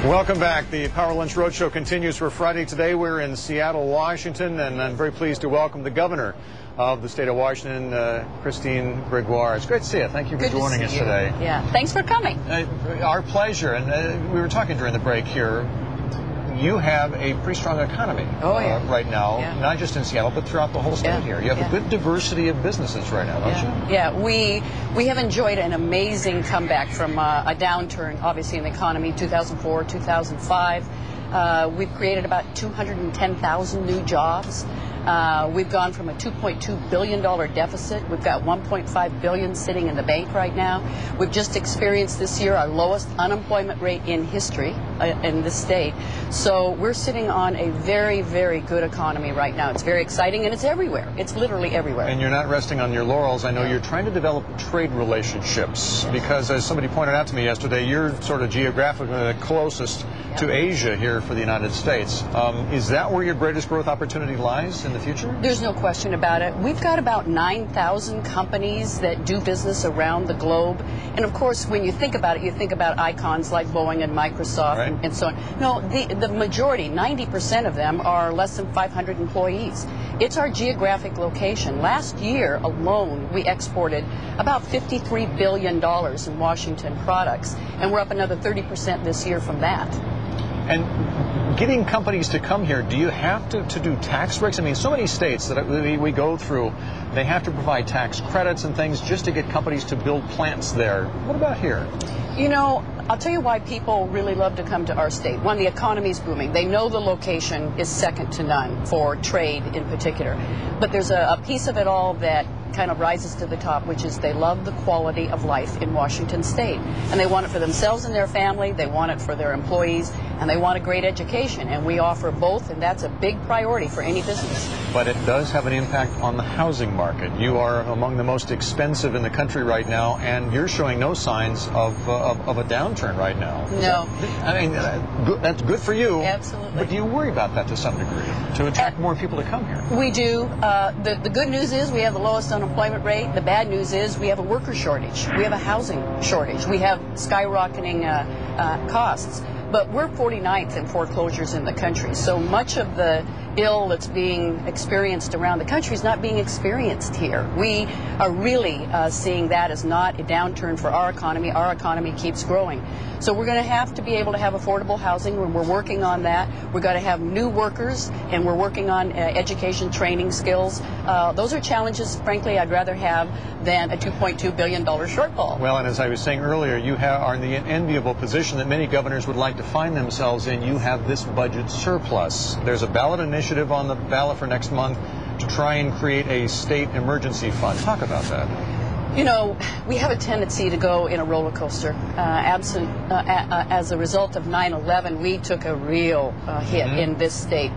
Welcome back. The Power Lunch Roadshow continues for Friday. Today we're in Seattle, Washington, and I'm very pleased to welcome the governor of the state of Washington, Christine Gregoire. It's great to see you. Thank you for joining us today. Yeah, thanks for coming. Our pleasure. And we were talking during the break here. You have a pretty strong economy right now, not just in Seattle, but throughout the whole state here. You have a good diversity of businesses right now, don't you? Yeah, we have enjoyed an amazing comeback from a downturn, obviously, in the economy, 2004, 2005. We've created about 210,000 new jobs. We've gone from a $2.2 billion deficit. We've got $1.5 billion sitting in the bank right now. We've just experienced this year our lowest unemployment rate in history in this state. So we're sitting on a very, very good economy right now. It's very exciting, and it's everywhere. It's literally everywhere. And you're not resting on your laurels. I know you're trying to develop trade relationships because, as somebody pointed out to me yesterday, you're sort of geographically the closest to Asia here for the United States. Is that where your greatest growth opportunity lies in the future? There's no question about it. We've got about 9,000 companies that do business around the globe. And of course, when you think about it, you think about icons like Boeing and Microsoft and so on. No, the majority, 90% of them, are less than 500 employees. It's our geographic location. Last year alone, we exported about $53 billion in Washington products, and we're up another 30% this year from that. And getting companies to come here, do you have to do tax breaks? I mean, so many states that we go through, they have to provide tax credits and things just to get companies to build plants there. What about here? You know, I'll tell you why people really love to come to our state. One, the economy's booming. They know the location is second to none for trade in particular. But there's a piece of it all that kind of rises to the top, which is they love the quality of life in Washington State. And they want it for themselves and their family, they want it for their employees, and they want a great education. And we offer both, and that's a big priority for any business. But it does have an impact on the housing market. You are among the most expensive in the country right now, and you're showing no signs of a downturn right now. No. I mean, that's good for you. Absolutely. But do you worry about that to some degree, to attract more people to come here? We do. The good news is we have the lowest unemployment rate. The bad news is we have a worker shortage. We have a housing shortage. We have skyrocketing costs. But we're 49th in foreclosures in the country. So much of the ill that's being experienced around the country is not being experienced here. We are really seeing that as not a downturn for our economy. Our economy keeps growing. So we're going to have to be able to have affordable housing. We're working on that. We're going to have new workers, and we're working on education, training skills. Those are challenges, frankly, I'd rather have than a $2.2 billion shortfall. Well, and as I was saying earlier, you are in the enviable position that many governors would like to find themselves in. You have this budget surplus. There's a ballot initiative on the ballot for next month to try and create a state emergency fund. Talk about that. You know, we have a tendency to go in a roller coaster. As a result of 9/11, we took a real hit in this state.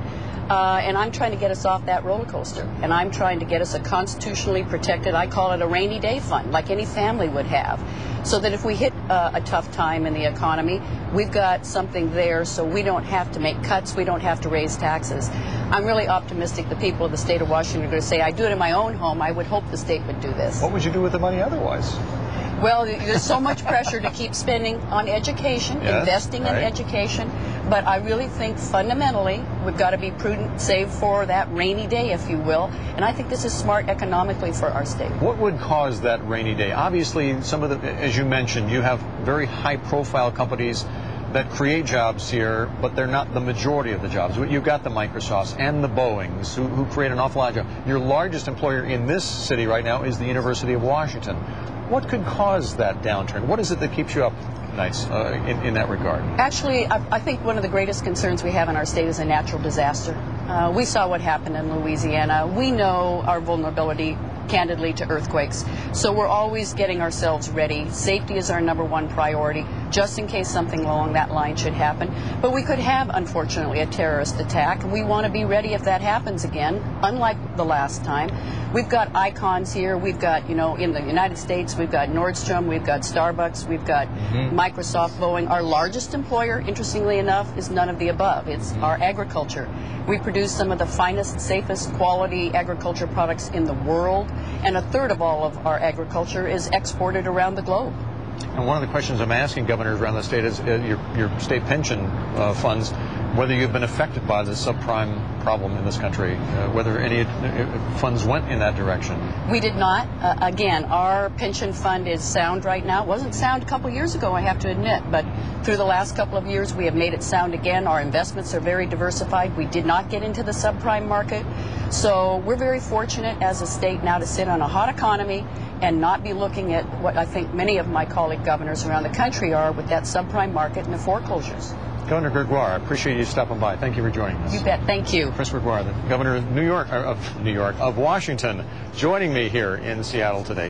And I'm trying to get us off that roller coaster. And I'm trying to get us a constitutionally protected, I call it a rainy day fund, like any family would have. So that if we hit a tough time in the economy, we've got something there so we don't have to make cuts, we don't have to raise taxes. I'm really optimistic the people of the state of Washington are going to say, I do it in my own home, I would hope the state would do this. What would you do with the money otherwise? Well, there's so much pressure to keep spending on education, investing in education, but I really think fundamentally we've got to be prudent, save for that rainy day, if you will, and I think this is smart economically for our state. What would cause that rainy day? Obviously, some of the, as you mentioned, you have very high-profile companies that create jobs here, but they're not the majority of the jobs. You've got the Microsofts and the Boeings who create an awful lot of jobs. Your largest employer in this city right now is the University of Washington. What could cause that downturn? What is it that keeps you up nights in that regard? Actually, I think one of the greatest concerns we have in our state is a natural disaster. We saw what happened in Louisiana. We know our vulnerability, candidly, to earthquakes. So we're always getting ourselves ready. Safety is our #1 priority, just in case something along that line should happen. But we could have, unfortunately, a terrorist attack. We want to be ready if that happens again, unlike the last time. We've got icons here. We've got, you know, in the United States, we've got Nordstrom, we've got Starbucks, we've got Microsoft, Boeing. Our largest employer, interestingly enough, is none of the above. It's our agriculture. We produce some of the finest, safest quality agriculture products in the world, and a third of all of our agriculture is exported around the globe. And one of the questions I'm asking governors around the state is your state pension funds, whether you've been affected by the subprime problem in this country, whether any funds went in that direction. We did not. Again, our pension fund is sound right now. It wasn't sound a couple years ago, I have to admit, but through the last couple of years we have made it sound again. Our investments are very diversified. We did not get into the subprime market. So we're very fortunate as a state now to sit on a hot economy and not be looking at what I think many of my colleague governors around the country are with that subprime market and the foreclosures. Governor Gregoire, I appreciate you stopping by. Thank you for joining us. You bet. Thank you. Chris Gregoire, the governor of Washington, joining me here in Seattle today.